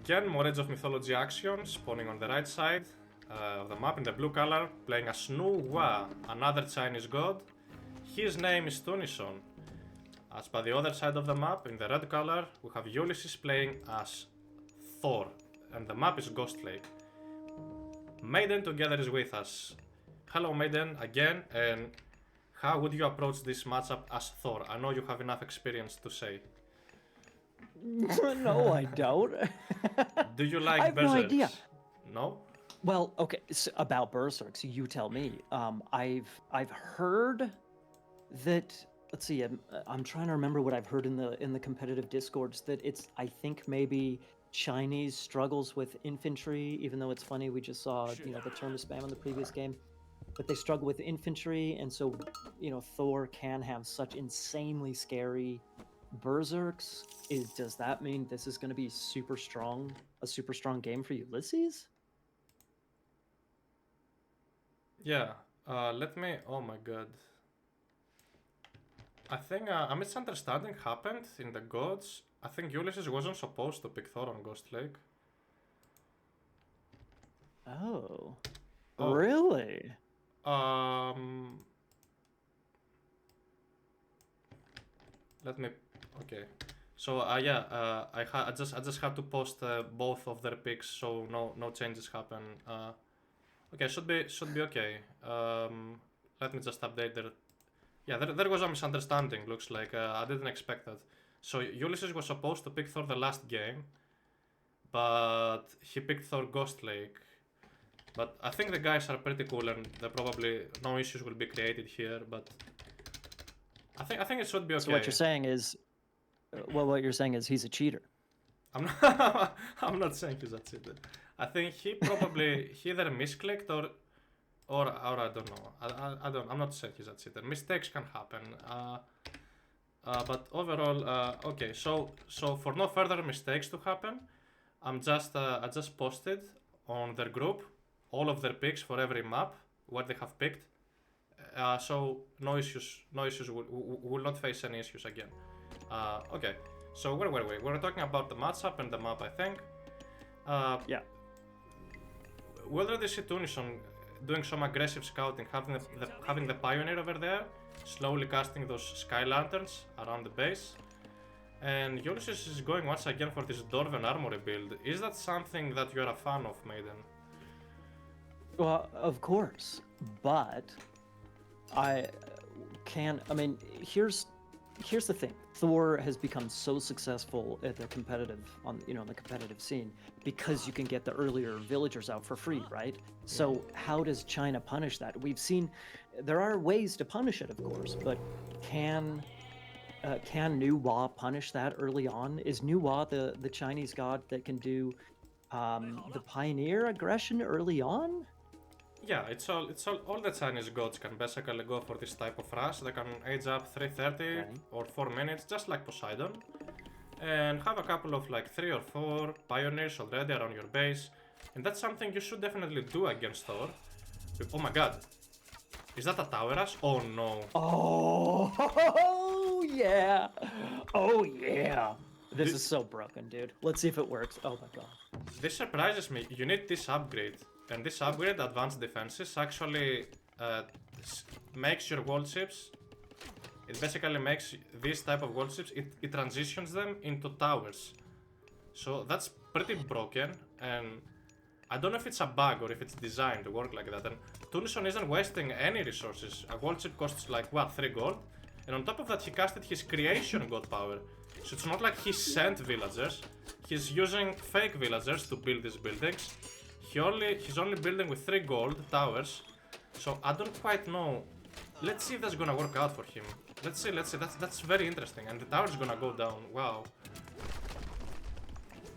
Again, more Age of Mythology action, spawning on the right side of the map in the blue color, playing as Nuwa, another Chinese god. His name is Tunison. As by the other side of the map, in the red color, we have Ulysses playing as Thor, and the map is Ghostlake. Maiden together is with us. Hello Maiden, again, and how would you approach this matchup as Thor? I know you have enough experience to say. No, I don't. Do you like I have berserks? no idea. No? Well, okay, so about berserks, you tell me. I've heard that. Let's see. I'm trying to remember what I've heard in the competitive discords. That it's. I think maybe Chinese struggles with infantry. Even though it's funny, we just saw the turn to spam in the previous game. But they struggle with infantry, and so Thor can have such insanely scary berserks. Does that mean this is going to be super strong? A super strong game for Ulysses? Yeah. Let me. Oh my god. I think a misunderstanding happened in the gods. I think Ulysses wasn't supposed to pick Thor on Ghostlake. Oh, Oh. really? Let me. Okay. So yeah, I just had to post both of their picks, so no changes happen. Okay, should be okay. Let me just update there. Yeah, there was a misunderstanding. Looks like I didn't expect that. So Ulysses was supposed to pick Thor the last game, but he picked Thor Ghostlake. But I think the guys are pretty cool, and there probably no issues will be created here. But I think it should be okay. So what you're saying is, what you're saying is he's a cheater. I'm not saying he's a cheater. I think he probably he either misclicked or I don't know. I'm not saying he's a cheater. Mistakes can happen. But overall, okay. So for no further mistakes to happen, I just posted on their group all of their picks for every map what they have picked. So no issues. We will not face any issues again. Okay. So where were we? We were talking about the matchup and the map, I think. Yeah. We already see Tunison doing some aggressive scouting, having the Pioneer over there, slowly casting those Sky Lanterns around the base. And Ulysses is going once again for this Dwarven Armory build. Is that something that you're a fan of, Maiden? Well, of course, but mean, here's the thing. Thor has become so successful at the competitive the competitive scene because you can get the earlier villagers out for free, right? So how does China punish that? We've seen there are ways to punish it, of course, but can Nuwa punish that early on? Is Nuwa the Chinese god that can do the pioneer aggression early on? Yeah, all the Chinese gods can basically go for this type of rush. They can age up 330 or 4 minutes, just like Poseidon, and have a couple of like 3 or 4 pioneers already around your base, and that's something you should definitely do against Thor. Oh my god, is that a tower rush? Oh no. Oh yeah. Oh yeah. This is so broken, dude. Let's see if it works. Oh my god. This surprises me. You need this upgrade. And this upgrade, Advanced Defenses, actually makes your world ships. It basically makes this type of world ships, it transitions them into towers. So that's pretty broken, and I don't know if it's a bug or if it's designed to work like that. And Tunison isn't wasting any resources. A world ship costs like, what, 3 gold? And on top of that, he casted his creation god power. So it's not like he sent villagers. He's using fake villagers to build these buildings. He's only building with 3 gold towers, so I don't quite know. Let's see if that's gonna work out for him. Let's see. That's very interesting, and the tower's gonna go down. Wow.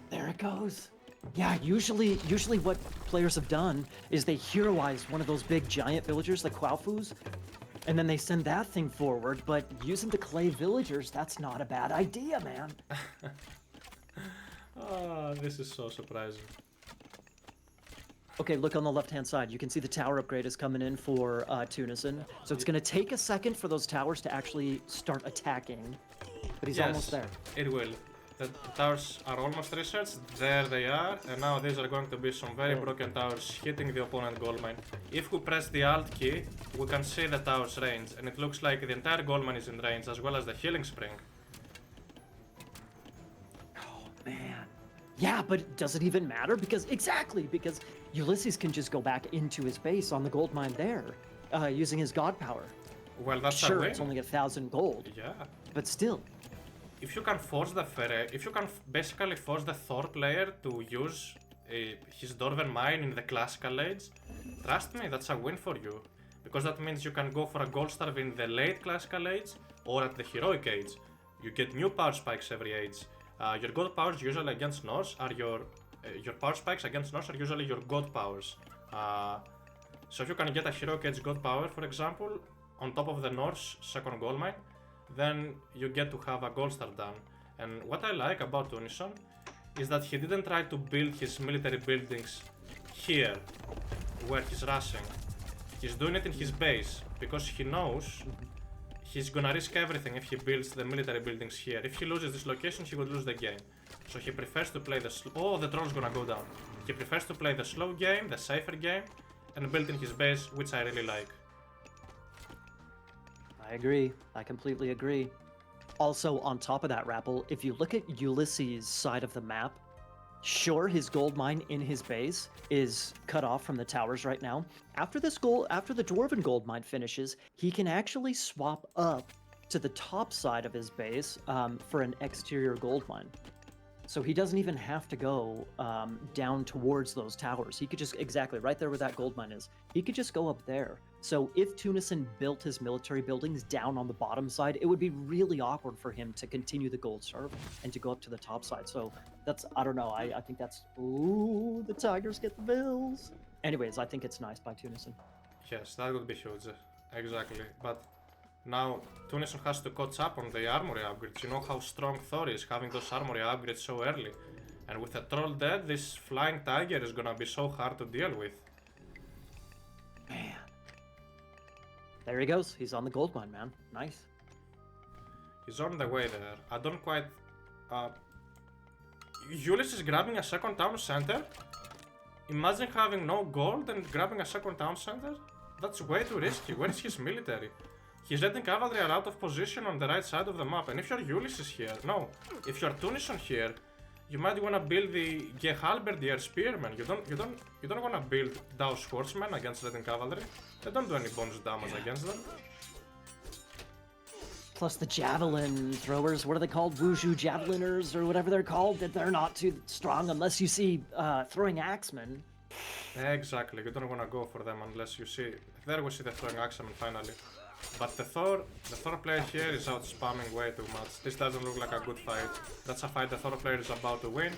There it goes. Yeah, usually what players have done is they heroize one of those big giant villagers like Quaofus, and then they send that thing forward, but using the clay villagers, that's not a bad idea, man. This is so surprising. Okay, look on the left-hand side. You can see the tower upgrade is coming in for Tunison. So it's going to take a second for those towers to actually start attacking. But he's almost there. It will. The towers are almost researched. There they are. And now these are going to be some very broken towers hitting the opponent gold mine. If we press the Alt key, we can see the tower's range. And it looks like the entire gold mine is in range, as well as the healing spring. Oh, man. Yeah, but does it even matter? Because Ulysses can just go back into his base on the gold mine there, using his god power. Well, that's Sure, a win. it's only 1,000 gold. Yeah. But still. If you can force basically force the Thor player to use his Dwarven mine in the classical age, trust me, that's a win for you. Because that means you can go for a gold star in the late classical age or at the heroic age. You get new power spikes every age. Your god powers usually against Norse are your power spikes against Norse are usually your god powers. So if you can get a heroic age god power, for example, on top of the Norse second gold mine, then you get to have a gold star done. And what I like about Tunison is that he didn't try to build his military buildings here, where he's rushing. He's doing it in his base, because he knows he's gonna risk everything if he builds the military buildings here. If he loses this location, he would lose the game. So he prefers to play the oh, the troll's gonna go down. He prefers to play the slow game, the safer game, and build in his base, which I really like. I agree. I completely agree. Also, on top of that, Rappel, if you look at Ulysses' side of the map, sure, his gold mine in his base is cut off from the towers right now. After the Dwarven gold mine finishes, he can actually swap up to the top side of his base for an exterior gold mine. So he doesn't even have to go down towards those towers. He could just, exactly, right there where that gold mine is, he could just go up there. So if Tunison built his military buildings down on the bottom side, it would be really awkward for him to continue the gold serve and to go up to the top side. So that's, I don't know, I think that's, ooh, the Tigers get the Bills. Anyways, I think it's nice by Tunison. Yes, that would be huge, exactly. But now Tunison has to catch up on the armory upgrades. You know how strong Thor is, having those armory upgrades so early. And with the troll dead, this flying tiger is gonna be so hard to deal with. Man. There he goes. He's on the gold mine, man. Nice. He's on the way there. I don't quite... Ulysses is grabbing a second town center? Imagine having no gold and grabbing a second town center? That's way too risky. Where is his military? His letting cavalry are out of position on the right side of the map. And if you're Ulysses here... No. If you're Tunison here, you might wanna build the Gehalberdier Spearmen. You don't wanna build Dao Swordsmen against letting cavalry. They don't do any bonus damage against them. Plus the javelin throwers, what are they called? Wushu javeliners or whatever they're called? That they're not too strong unless you see throwing axemen. Exactly, you don't wanna go for them unless you see... There we see the throwing axemen finally. But the Thor player here is out spamming way too much. This doesn't look like a good fight. That's a fight the Thor player is about to win.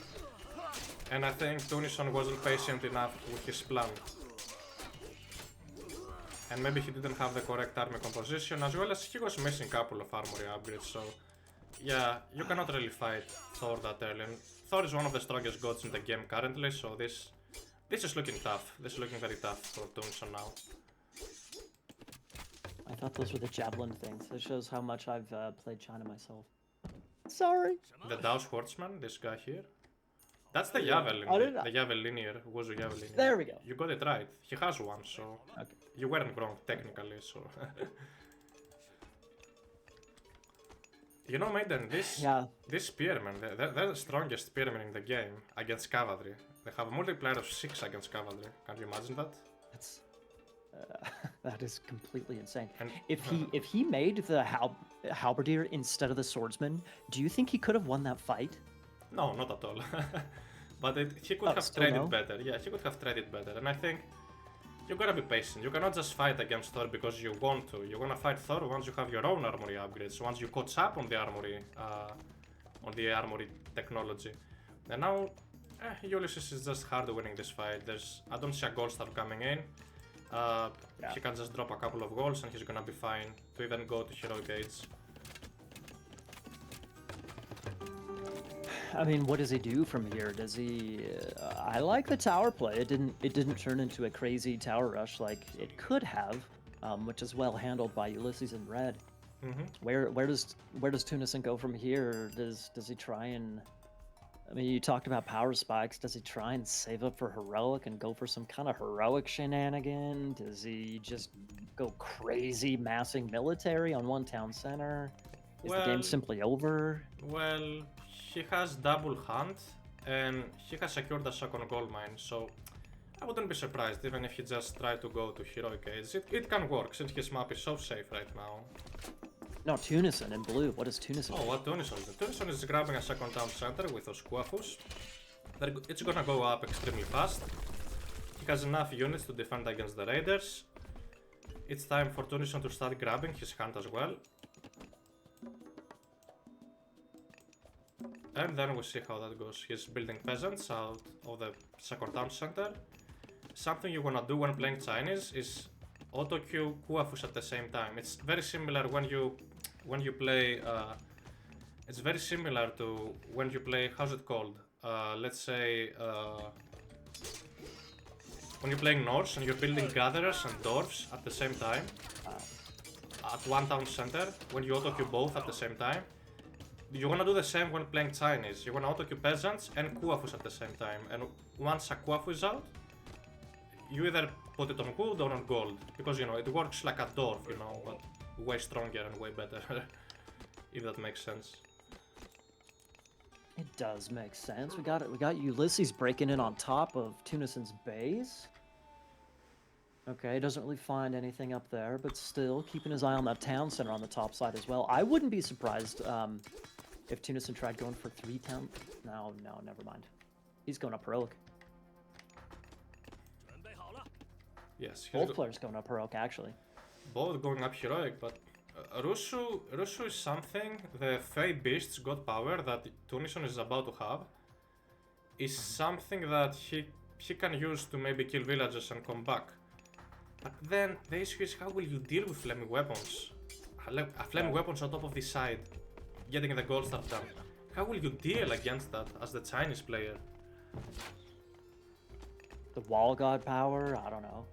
And I think Tunison wasn't patient enough with his plan. And maybe he didn't have the correct army composition, as well as he was missing a couple of armory upgrades, so... Yeah, you cannot really fight Thor that early. And Thor is one of the strongest gods in the game currently, so this is looking tough. This is looking very tough for Tunison now. I thought those were the javelin things. That shows how much I've played China myself. Sorry. The Dao Swordsman, this guy here. That's the Javelin, the Javelinier, Wushu Javelinier. There we go. You got it right. He has one, so Okay. you weren't wrong technically, so... You know, Maiden, this spearmen, they're the strongest spearmen in the game against cavalry. They have a multiplier of 6 against cavalry. Can you imagine that? That's... that is completely insane. And, if he made the halberdier instead of the swordsman, do you think he could have won that fight? No, not at all. But he could have traded better. Yeah, he could have traded better. And I think you gotta be patient. You cannot just fight against Thor because you want to. You're gonna fight Thor once you have your own armory upgrades. Once you catch up on the armory technology. And now, Ulysses is just hard winning this fight. I don't see a gold star coming in. He can just drop a couple of goals and he's gonna be fine to even go to heroic age. I mean, what does he do from here? Does he? I like the tower play. It didn't turn into a crazy tower rush like it could have, which is well handled by Ulysses in red. Where does Tunison go from here? Does he try and I mean, you talked about power spikes. Does he try and save up for heroic and go for some kind of heroic shenanigan? Does he just go crazy massing military on one town center? Is the game simply over? Well, he has double hunt and he has secured a second gold mine, so I wouldn't be surprised even if he just tried to go to heroic age. It can work since his map is so safe right now. No, Tunison in blue. What is Tunison? Oh, what Tunison is? Tunison is grabbing a second town center with those Kuafus. It's gonna go up extremely fast. He has enough units to defend against the raiders. It's time for Tunison to start grabbing his hunt as well. And then we see how that goes. He's building peasants out of the second town center. Something you wanna do when playing Chinese is auto queue Kuafus at the same time. It's very similar when you play. It's very similar to when you play. How's it called? Let's say when you're playing Norse and you're building gatherers and dwarves at the same time at one town center. When you auto queue both at the same time. You wanna do the same when playing Chinese. You wanna auto queue peasants and Kuafus at the same time. And once a Kuafu is out, you either put it on wood or on gold, because you know it works like a dwarf, you know, but way stronger and way better. If that makes sense. It does make sense. We got Ulysses breaking in on top of Tunison's base. Okay, doesn't really find anything up there, but still keeping his eye on that town center on the top side as well. I wouldn't be surprised if Tunison tried going for 3 town. No, never mind. He's going up heroic. Yes, both players going up heroic actually. Both going up heroic, but Rushu is something the Fey Beasts God power that Tunison is about to have. Is something that he can use to maybe kill villagers and come back. But then the issue is how will you deal with flaming weapons? A flaming weapons on top of this side, getting the gold star down. How will you deal against that as the Chinese player? The wall god power? I don't know.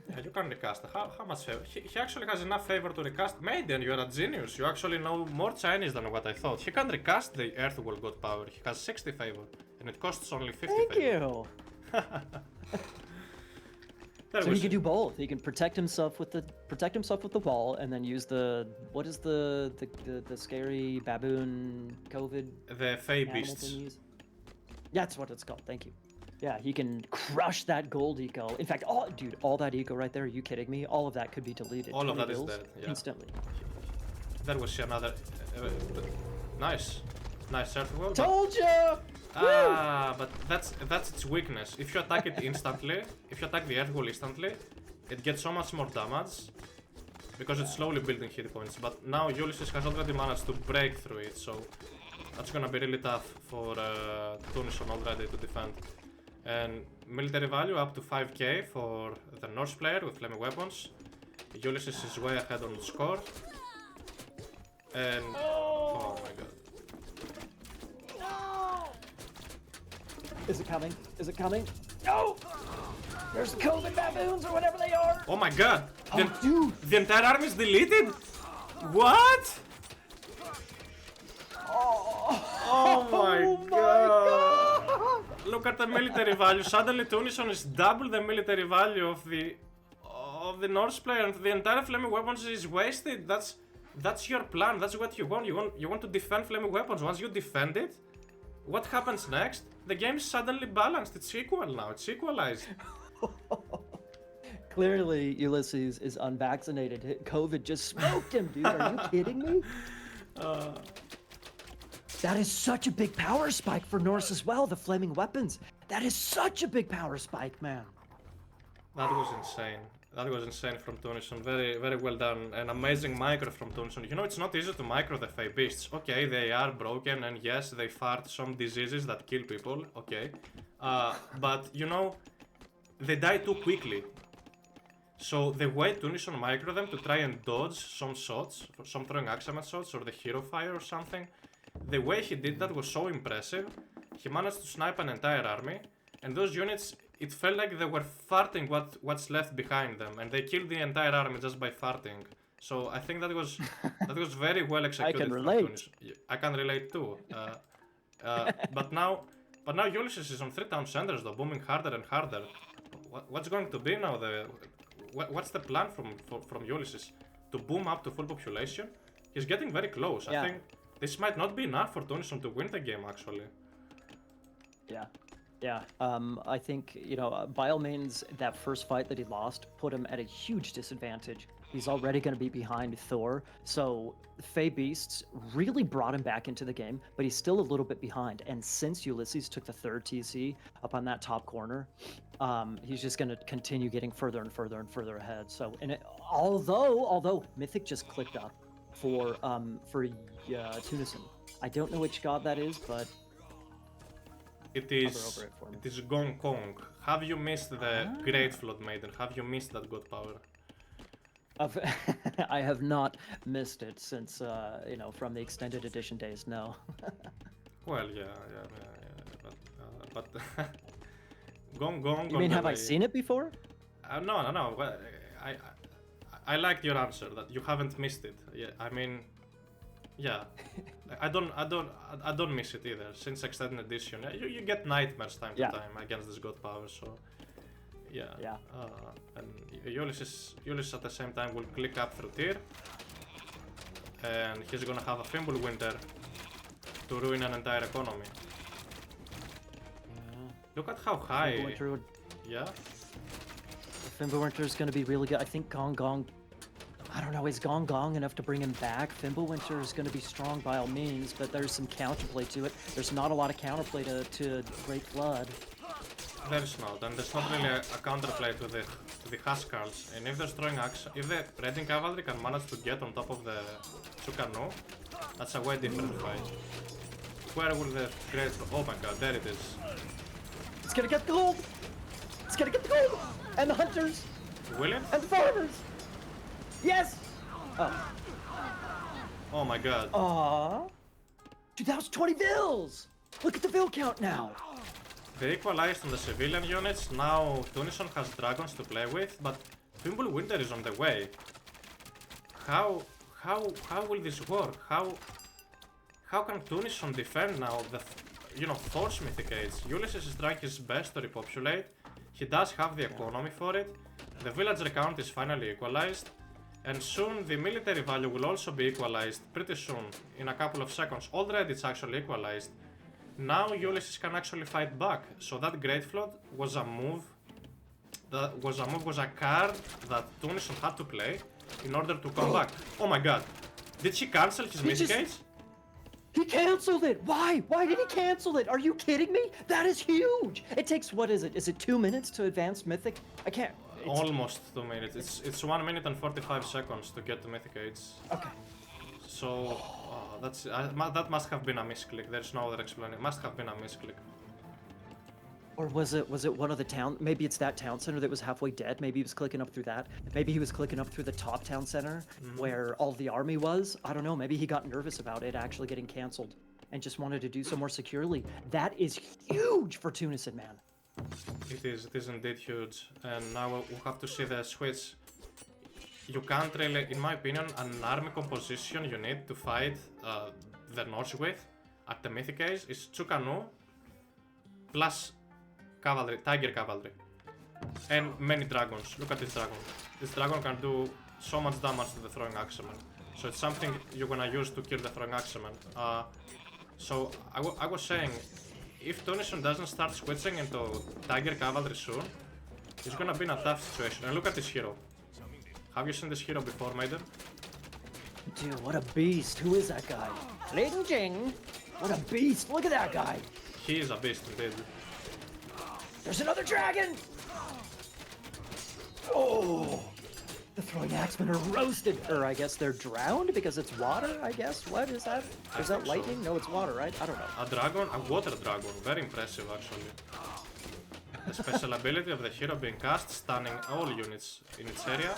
Yeah, you can recast. How much favor? He actually has enough favor to recast. Maiden, you're a genius. You actually know more Chinese than what I thought. He can recast the Earth Wall God power. He has 60 favor, and it costs only 50 Thank favor. you! So he can do both. He can protect himself with the wall, and then use the what is the scary baboon COVID? The Fey Beasts. Yeah, that's what it's called. Thank you. Yeah, he can crush that gold eco. In fact, all that eco right there. Are you kidding me? All of that could be deleted. All of that is dead. Yeah. Instantly. There was another. Nice Earth Wall. Told you. But that's its weakness. If you attack it instantly, if you attack the Earth Wall instantly, it gets so much more damage because it's slowly building hit points. But now Ulysses has already managed to break through it, so that's gonna be really tough for Tunison already to defend. And military value up to 5k for the Norse player with flaming weapons. Ulysses is way ahead on the score. And oh my god. Is it coming? Is it coming? No! There's the COVID baboons or whatever they are! Oh my god! Dude! The entire army is deleted? What? Oh my god! Look at the military value. Suddenly Tunison is double the military value of the Norse player, and the entire flaming weapons is wasted. That's your plan. That's what you want. You want to defend flaming weapons. Once you defend it, what happens next? The game is suddenly balanced. It's equal now. It's equalized. Clearly, Ulysses is unvaccinated. COVID just smoked him, dude. Are you kidding me? That is such a big power spike for Norse as well, the flaming weapons. That is such a big power spike, man. That was insane. That was insane from Tunison. Very, very well done. An amazing micro from Tunison. You know, it's not easy to micro the Fey Beasts. Okay, they are broken, and yes, they fart some diseases that kill people. Okay. But, you know, they die too quickly. So the way Tunison micro them to try and dodge some shots, some throwing axeman shots or the hero fire or something, the way he did that was so impressive. He managed to snipe an entire army, and those units, it felt like they were farting what's left behind them, and they killed the entire army just by farting. So I think that was very well executed. From relate. Tunisia. I can relate too. But now Ulysses is on 3 town centers though, booming harder and harder. What's going to be now? What's the plan from Ulysses to boom up to full population? He's getting very close. Yeah. I think this might not be enough for Tunison to win the game actually. Yeah. Yeah. I think, by all means, that first fight that he lost put him at a huge disadvantage. He's already going to be behind Thor. So Fey Beasts really brought him back into the game, but he's still a little bit behind. And since Ulysses took the third TC up on that top corner, he's just going to continue getting further and further and further ahead. So, although Mythic just clicked up for Tunison, I don't know which god that is, but It is Gong Kong. Have you missed the Great Flood Maiden? Have you missed that god power? I have not missed it since, from the extended edition days, no. Well, yeah, but Gong Gong. You mean, have I seen it before? No. Well, I liked your answer that you haven't missed it. Yeah, I mean, yeah, I don't miss it either. Since extended edition, you get nightmares time to time against this god power. So yeah. And Ulysses at the same time will click up through tier, and he's gonna have a Fimbulwinter to ruin an entire economy. Look at how high. Yeah. Fimbulwinter is going to be really good. I think Gong Gong. I don't know, is Gong Gong enough to bring him back? Fimbulwinter is going to be strong by all means, but there's some counterplay to it. There's not a lot of counterplay to Great Flood. There's not, and there's not really a counterplay to the Huskarls. And if they're throwing axe, if the Raiding Cavalry can manage to get on top of the Tsukano, that's a way different fight. Where will the Great... Oh my god, there it is. It's gonna get the gold! It's gonna get the gold! And the hunters! Will it? And the farmers! Yes! Oh. Oh my god. Aww. Dude, that was 20 vills! Look at the vill count now! They equalized on the civilian units. Now Tunison has dragons to play with, but Fimbulwinter is on the way. How will this work? How can Tunison defend now the Thor's Mythic Age? Ulysses is trying his best to repopulate. He does have the economy for it. The villager count is finally equalized. And soon the military value will also be equalized pretty soon, in a couple of seconds. Already it's actually equalized. Now Ulysses can actually fight back. So that Great Flood was a move. Was a card that Tunison had to play in order to come back. Oh my god. Did she cancel his Mythic Age? He canceled it! Why? Why did he cancel it? Are you kidding me? That is huge! It takes, what is it? Is it 2 minutes to advance Mythic? I can't... Almost 2 minutes. It's 1 minute and 45 seconds to get to Mythic Age. Okay. So that must have been a misclick. There's no other explanation. It must have been a misclick. Or was it one of the town? Maybe it's that town center that was halfway dead. Maybe he was clicking up through that. Maybe he was clicking up through the top town center where all the army was. I don't know. Maybe he got nervous about it actually getting canceled and just wanted to do so more securely. That is huge for Tunison, man. It is indeed huge. And now we'll have to see the switch. You can't really, in my opinion, an army composition you need to fight the Norse with at the Mythic Age is Tsukanu plus cavalry, tiger cavalry, and many dragons. Look at this dragon. This dragon can do so much damage to the throwing axeman. So it's something you're gonna use to kill the throwing axeman. So I was saying, if Tunison doesn't start switching into tiger cavalry soon, it's gonna be in a tough situation. And look at this hero. Have you seen this hero before, Maiden? Dude, what a beast. Who is that guy? Ling Jing. What a beast. Look at that guy. He is a beast indeed. There's another dragon! Oh! The throwing axemen are roasted. Or I guess they're drowned because it's water, I guess. What is that? Is that lightning? No, it's water, right? I don't know. A dragon, a water dragon. Very impressive, actually. The special ability of the hero being cast, stunning all units in its area.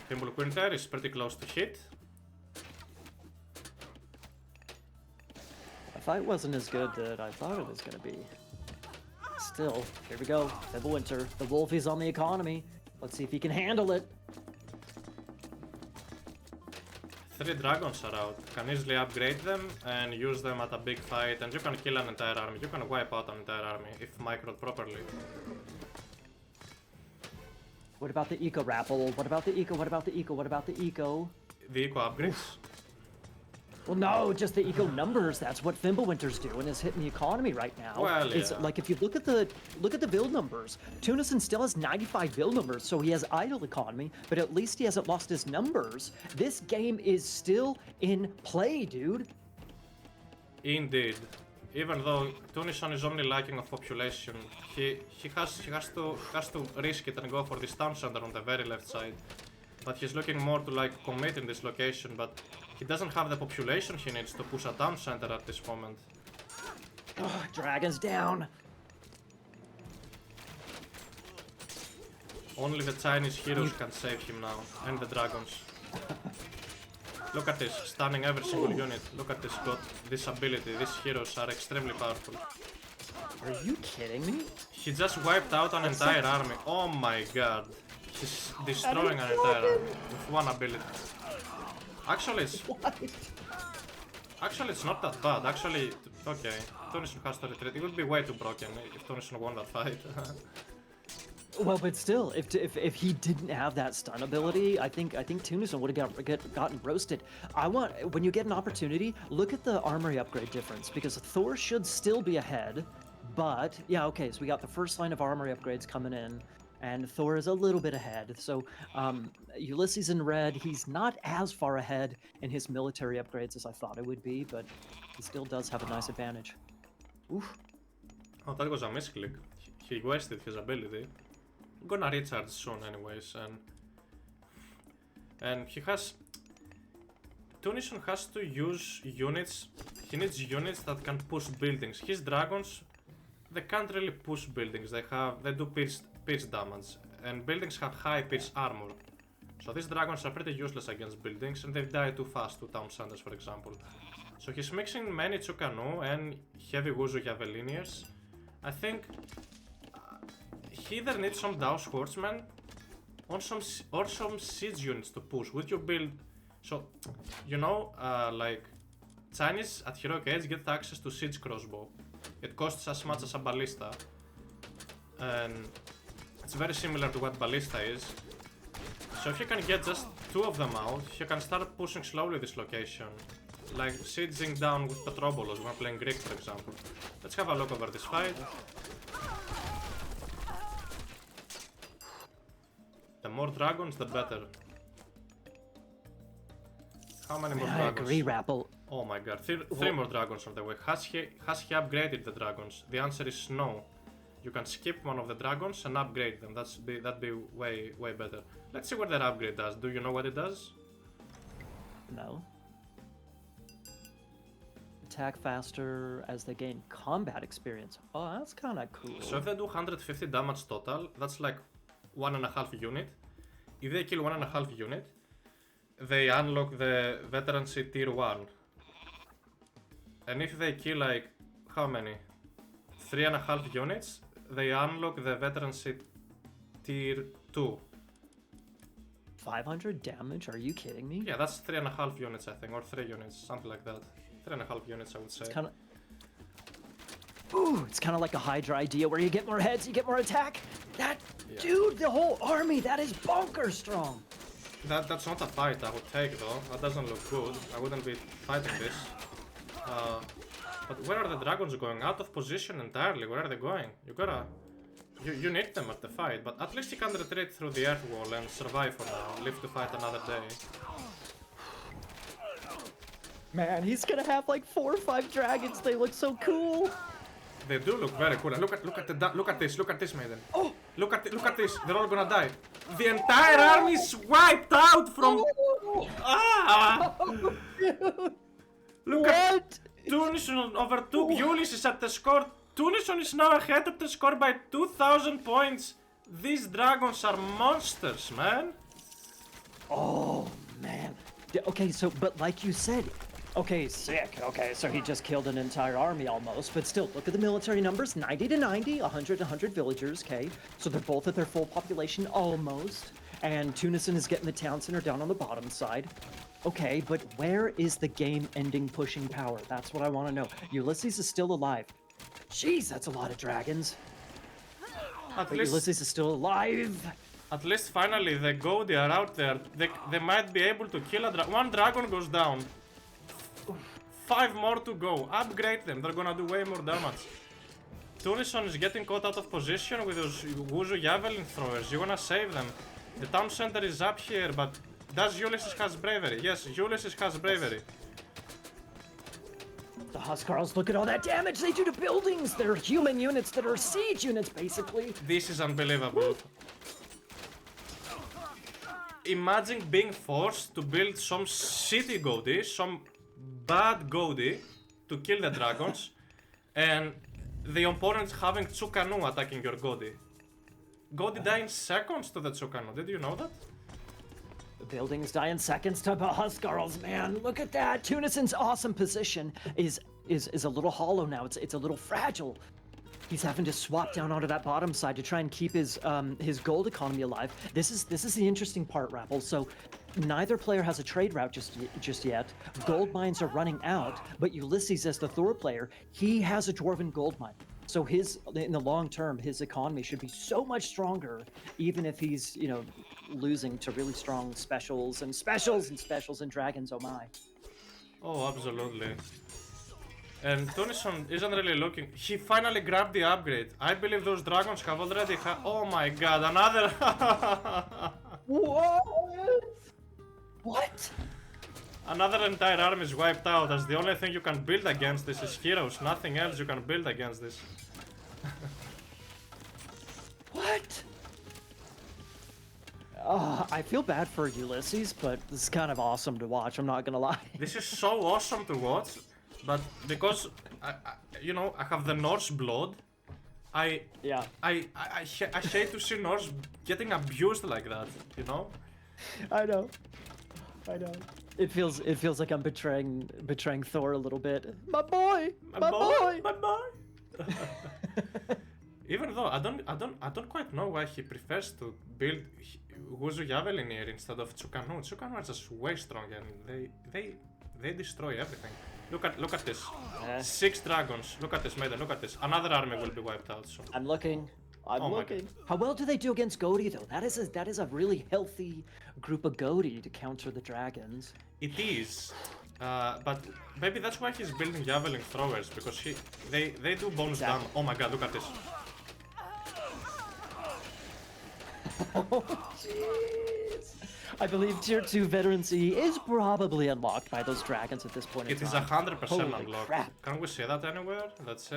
Fimbulwinter is pretty close to hit. The fight wasn't as good that I thought it was going to be. Still, here we go. Fimbulwinter. The wolf is on the economy. Let's see if he can handle it. 3 dragons are out. Can easily upgrade them and use them at a big fight, and you can kill an entire army. You can wipe out an entire army if microed properly. What about the eco rappel? What about the eco? What about the eco? What about the eco? The eco upgrades? Well, no, just the eco numbers. That's what Fimbulwinter's doing, is hitting the economy right now. Well, It's yeah. like if you look at the build numbers, Tunison still has 95 build numbers, so he has idle economy, but at least he hasn't lost his numbers. This game is still in play, dude. Indeed. Even though Tunison is only lacking of population, he has to risk it and go for this town center on the very left side. But he's looking more to like commit in this location, but he doesn't have the population he needs to push a town center at this moment. Ugh, dragons down. Only the Chinese heroes can save him now, and the dragons. Look at this, stunning every single unit. Look at this this ability. These heroes are extremely powerful. Are you kidding me? He just wiped out an entire army. Oh my god. He's destroying an entire army with one ability. Actually, it's not that bad. Actually, okay, Tunison has to retreat. It would be way too broken if Tunison won that fight. Well, but still, if he didn't have that stun ability, I think Tunison would have gotten roasted. When you get an opportunity, look at the armory upgrade difference, because Thor should still be ahead, but yeah, okay, so we got the first line of armory upgrades coming in, and Thor is a little bit ahead. So Ulysses in red, he's not as far ahead in his military upgrades as I thought it would be, but he still does have a nice advantage. Oof. Oh, that was a misclick. He wasted his ability. I'm gonna recharge soon anyways, and he has... Tunison has to use units, he needs units that can push buildings. His dragons, they can't really push buildings, they do pierce damage, and buildings have high pierce armor. So these dragons are pretty useless against buildings, and they die too fast to town centers, for example. So he's mixing many Chukanu and heavy Wuzu Javeliniers. I think he either needs some Daos Horsemen or some siege units to push. Would you build... So, you know, like, Chinese at Heroic Age get access to siege crossbow. It costs as much as a ballista. And it's very similar to what ballista is. So if you can get just 2 of them out, you can start pushing slowly this location. Like sieging down with Petrobolos when playing Greek, for example. Let's have a look over this fight. The more dragons, the better. How many more dragons? I agree, Rappel. Oh my god, 3 more dragons on the way. Has he upgraded the dragons? The answer is no. You can skip one of the dragons and upgrade them. That'd be way better. Let's see what that upgrade does. Do you know what it does? No. Attack faster as they gain combat experience. Oh, that's kind of cool. So if they do 150 damage total, that's like 1.5 unit. If they kill 1.5 unit, they unlock the veterancy tier 1. And if they kill like, how many? 3.5 units, they unlock the veterancy tier 2. 500 damage? Are you kidding me? Yeah, that's 3.5 units, I think, or 3 units, something like that. 3.5 units, I would say. It's kind of... Ooh, it's kind of like a Hydra idea where you get more heads, you get more attack. That, yeah. Dude, the whole army, that is bonkers strong. That's not a fight I would take, though. That doesn't look good. I wouldn't be fighting this. But where are the dragons going? Out of position entirely. Where are they going? You need them at the fight, but at least you can retreat through the earth wall and survive for now. Live to fight another day. Man, he's gonna have like 4 or 5 dragons. They look so cool. They do look very cool. Look at this, Maiden. Oh, look at this. They're all gonna die. The entire army is wiped out from. Ah! Look at Tunison overtook Ulysses at the score. Tunison is now ahead at the score by 2,000 points. These dragons are monsters, man. Oh man. Okay, so but like you said, Okay, sick. Okay, so he just killed an entire army almost, but still, look at the military numbers, 90 to 90, 100 to 100 villagers, okay? So they're both at their full population almost, and Tunison is getting the town center down on the bottom side. Okay, but where is the game-ending pushing power? That's what I want to know. Ulysses is still alive. Jeez, that's a lot of dragons. At But least, Ulysses is still alive. at least finally the Gaudi are out there. They might be able to kill one dragon goes down. 5 more to go. Upgrade them. They're gonna do way more damage. Tunison is getting caught out of position with those Wuzu javelin throwers. You wanna save them. The town center is up here, but does Ulysses has bravery? Yes, Ulysses has bravery. The Huskarls, look at all that damage they do to buildings. They're human units that are siege units, basically. This is unbelievable. Imagine being forced to build some shitty Gaudi, some bad Gaudi to kill the dragons, and the opponent having Tsukanu attacking your Gaudi. Gaudi die in seconds to the Tsukanu, did you know that? The buildings die in seconds to Huskarls, man. Look at that. Tunison's awesome position is a little hollow now. It's a little fragile. He's having to swap down onto that bottom side to try and keep his gold economy alive. This is the interesting part, Rappel. So neither player has a trade route just yet. Gold mines are running out, but Ulysses, as the Thor player, he has a dwarven gold mine. So in the long term, his economy should be so much stronger, even if he's, losing to really strong specials and dragons, oh my. Oh, absolutely. And Tunison isn't really looking. He finally grabbed the upgrade. I believe those dragons have already had. Oh my god, another. What? What? Another entire army is wiped out. As the only thing you can build against this is heroes. Nothing else you can build against this. What? I feel bad for Ulysses, but this is kind of awesome to watch. I'm not gonna lie. This is so awesome to watch, but because I have the Norse blood, I hate to see Norse getting abused like that. I know. It feels like I'm betraying Thor a little bit. My boy. Even though I don't quite know why he prefers to build Wuzu Javelin here instead of Tsukanu. Tsukanu are just way stronger and they destroy everything. Look at this. 6 dragons. Look at this, Maiden. Look at this. Another army will be wiped out soon. I'm looking. How well do they do against Gaudi though? That is a really healthy group of Gaudi to counter the dragons. It is. But maybe that's why he's building javelin throwers, because they do bonus damage. Oh my god, look at this. Oh, jeez. I believe tier 2 veterancy is probably unlocked by those dragons at this point in time. It is 100% unlocked. Crap. Can we see that anywhere? Let's see.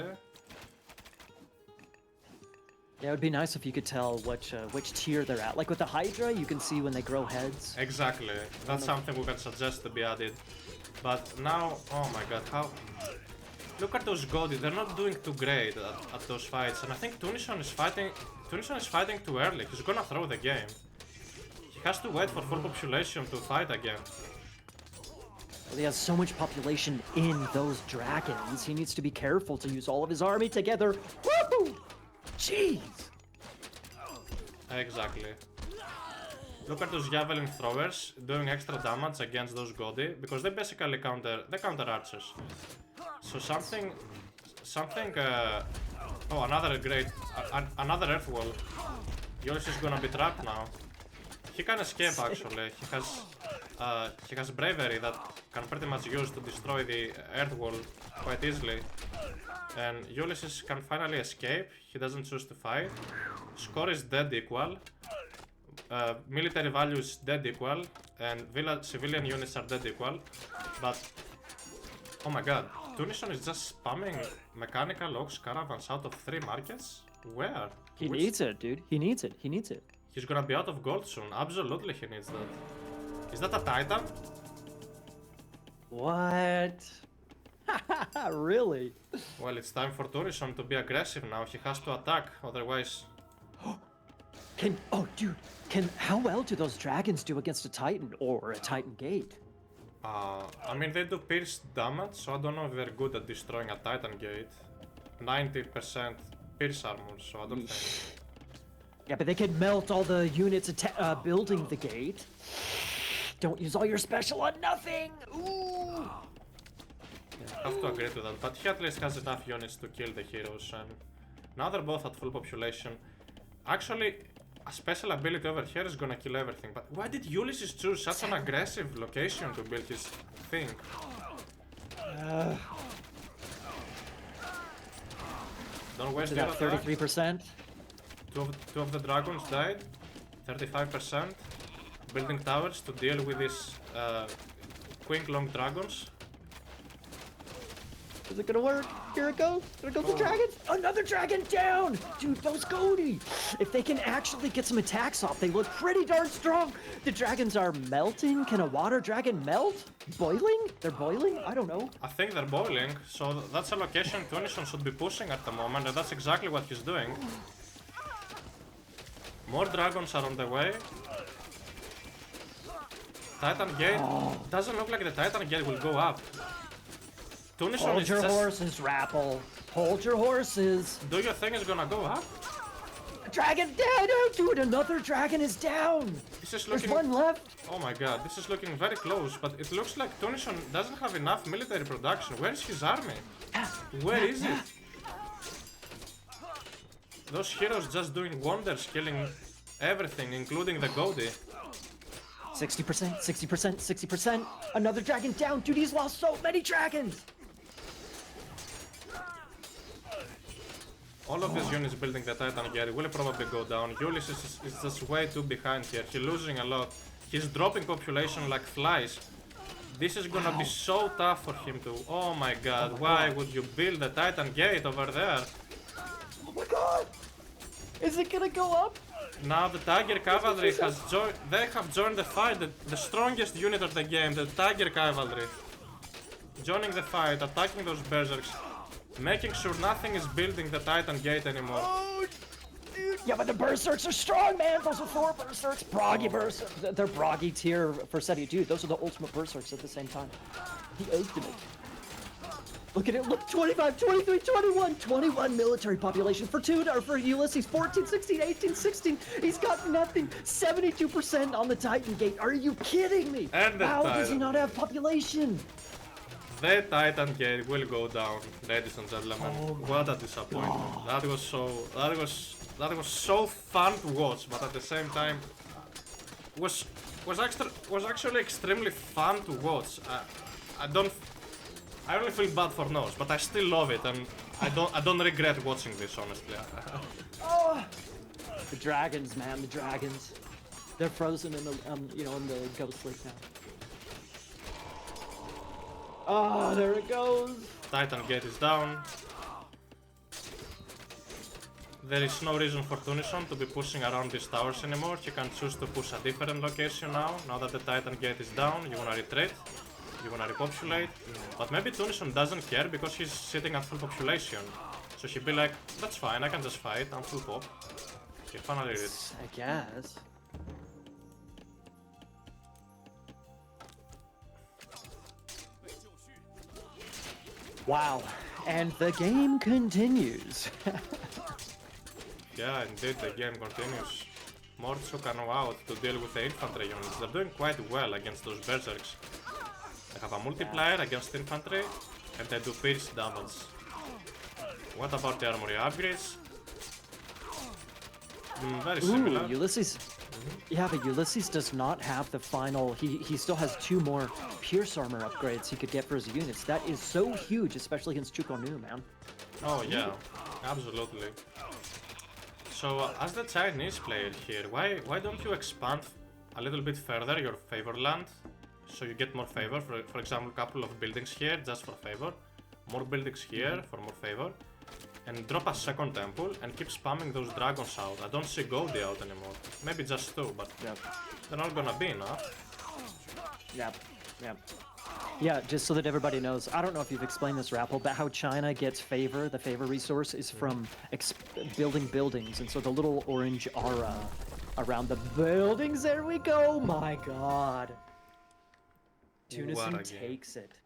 Yeah, it would be nice if you could tell which tier they're at. Like with the Hydra, you can see when they grow heads. Exactly. That's something we can suggest to be added. But now, oh my god, how... Look at those Gaudi, they're not doing too great at those fights. And I think Tunison is fighting too early. He's gonna throw the game. He has to wait for full population to fight again. Well, he has so much population in those dragons. He needs to be careful to use all of his army together. Woohoo! Jeez! Exactly. Look at those javelin throwers doing extra damage against those Gaudi, because they basically counter archers. So something. Oh, another great, another earth wall. Ulysses is gonna be trapped now. He can escape actually. He has bravery that can pretty much use to destroy the earth wall quite easily. And Ulysses can finally escape. He doesn't choose to fight. Score is dead equal. Military value is dead equal. And civilian units are dead equal. But oh my god, Tunison is just spamming mechanical ox caravans out of 3 markets? Where? He needs it, dude. He needs it. He's gonna be out of gold soon. Absolutely he needs that. Is that a Titan? What? Really? Well, it's time for Tunison to be aggressive now. He has to attack, otherwise... How well do those dragons do against a Titan or a Titan gate? I mean, they do pierce damage, so I don't know if they're good at destroying a Titan Gate. 90% pierce armor, so I don't think. Yeah, but they can melt all the units building the gate. Don't use all your special on nothing! Ooh! I have to agree to that, but he at least has enough units to kill the heroes, and now they're both at full population. Actually, a special ability over here is gonna kill everything, but why did Ulysses choose such an aggressive location to build his thing? Don't waste your attack. 33%? Two of the dragons died. 35%. Building towers to deal with these quick-long dragons. Is it gonna work? Here it goes. There goes the dragons. Another dragon down! Dude, those Cody! If they can actually get some attacks off, they look pretty darn strong. The dragons are melting. Can a water dragon melt? Boiling? They're boiling? I don't know. I think they're boiling, so that's a location Tunison should be pushing at the moment, and that's exactly what he's doing. More dragons are on the way. Titan Gate doesn't look like the Titan Gate will go up. Tunison Hold is your just... horses, Rapple. Hold your horses. Do you think it's gonna go up? Dragon down, dude! Another dragon is down. This is There's looking... one left. Oh my god, this is looking very close, but it looks like Tunison doesn't have enough military production. Where is his army? Where is it? Those heroes just doing wonders, killing everything, including the Goldie. 60%, 60%, 60%. Another dragon down. Dude, he's lost so many dragons. All of these units building the Titan Gate will probably go down. Ulysses is just way too behind here. He's losing a lot. He's dropping population like flies. This is gonna be so tough for him to... Oh my god, why would you build the Titan Gate over there? Oh my god! Is it gonna go up? Now the Tiger Cavalry has joined... They have joined the fight, the strongest unit of the game, the Tiger Cavalry. Joining the fight, attacking those berserks. Making sure nothing is building the Titan Gate anymore. Oh, dude. Yeah, but the berserks are strong, man. Those are Thor berserks. Broggy berserks. They're Broggy tier for 70. Dude, those are the ultimate berserks at the same time. The ultimate. Look at it. Look, 25, 23, 21. 21 military population for for Ulysses. 14, 16, 18, 16. He's got nothing. 72% on the Titan Gate. Are you kidding me? And the How Titan. does he not have population? The Titan Gate will go down, ladies and gentlemen. What a disappointment. That was so fun to watch, but at the same time was actually extremely fun to watch. I only feel bad for Nose, but I still love it, and I don't regret watching this, honestly. Oh, the dragons, man, the dragons. They're frozen in the in the Ghostlake now. Oh, there it goes. Titan Gate is down. There is no reason for Tunison to be pushing around these towers anymore. He can choose to push a different location now that the Titan Gate is down. You wanna retreat, you wanna repopulate. But maybe Tunison doesn't care because he's sitting at full population. So he'd be like, that's fine, I can just fight, I'm full pop. He finally did. I guess. Wow, and the game continues. Yeah, indeed, the game continues. More Tsukano out to deal with the infantry units. They're doing quite well against those berserks. They have a multiplier against infantry, and they do pierce damage. What about the armory upgrades? Very similar. Ulysses. Yeah, but Ulysses does not have the final. He still has 2 more pierce armor upgrades he could get for his units. That is so huge, especially against Chukonu, man. Oh yeah, absolutely. So as the Chinese player here, why don't you expand a little bit further your favor land, so you get more favor? For example, a couple of buildings here just for favor, more buildings here for more favor, and drop a second temple and keep spamming those dragons out. I don't see Goldie out anymore. Maybe just 2, but they're not gonna be enough. Yep. Yeah, just so that everybody knows, I don't know if you've explained this, Rapple, but how China gets favor, the favor resource is from building buildings, and so the little orange aura around the buildings, there we go, my god. Tunison What a game. takes it.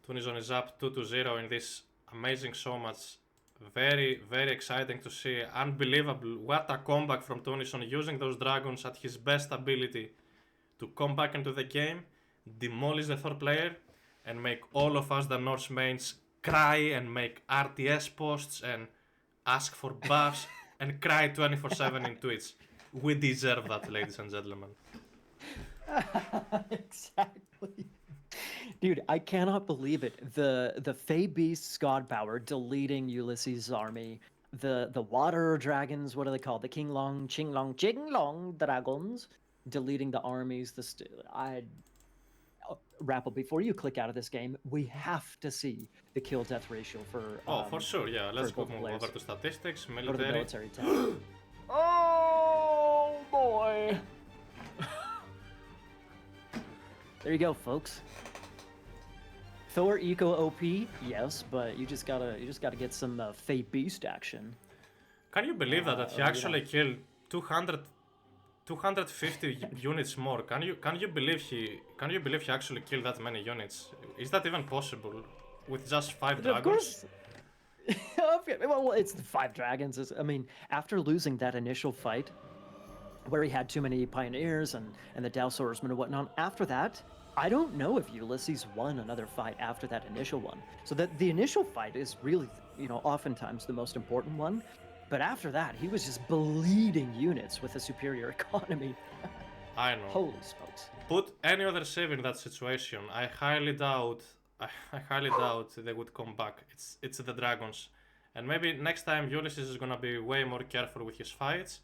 Tunison is up 2-0 in this amazing showmatch. Very, very exciting to see. Unbelievable. What a comeback from Tunison, using those dragons at his best ability to come back into the game, demolish the Thor player, and make all of us, the Norse mains, cry and make RTS posts and ask for buffs and cry 24/7 in Twitch. We deserve that, ladies and gentlemen. Exactly. Dude, I cannot believe it. The Fey Beast Skodbauer deleting Ulysses' army. The water dragons, what are they called? The Kinglong, Chinglong dragons deleting the armies. Rappel, before you click out of this game, we have to see the kill death ratio for For sure, yeah. Let's both move players. over to statistics, Go to the military. military tab. Oh boy. There you go, folks. Thor eco OP, yes, but you just gotta get some Fey Beast action. Can you believe that he actually killed 250 units more? Can you believe he actually killed that many units? Is that even possible with just 5 dragons? Of course. Well, it's the 5 dragons. I mean, after losing that initial fight, where he had too many pioneers and the Dow swordsmen and whatnot, after that, I don't know if Ulysses won another fight after that initial one. So that the initial fight is really, oftentimes the most important one. But after that, he was just bleeding units with a superior economy. I know. Holy smokes. Put any other civ in that situation, I highly doubt they would come back. It's the dragons. And maybe next time Ulysses is gonna be way more careful with his fights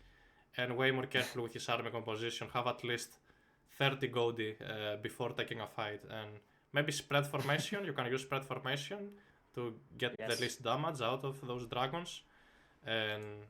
and way more careful with his army composition. Have at least 30 Godi before taking a fight, and maybe spread formation. You can use spread formation to get the least damage out of those dragons, and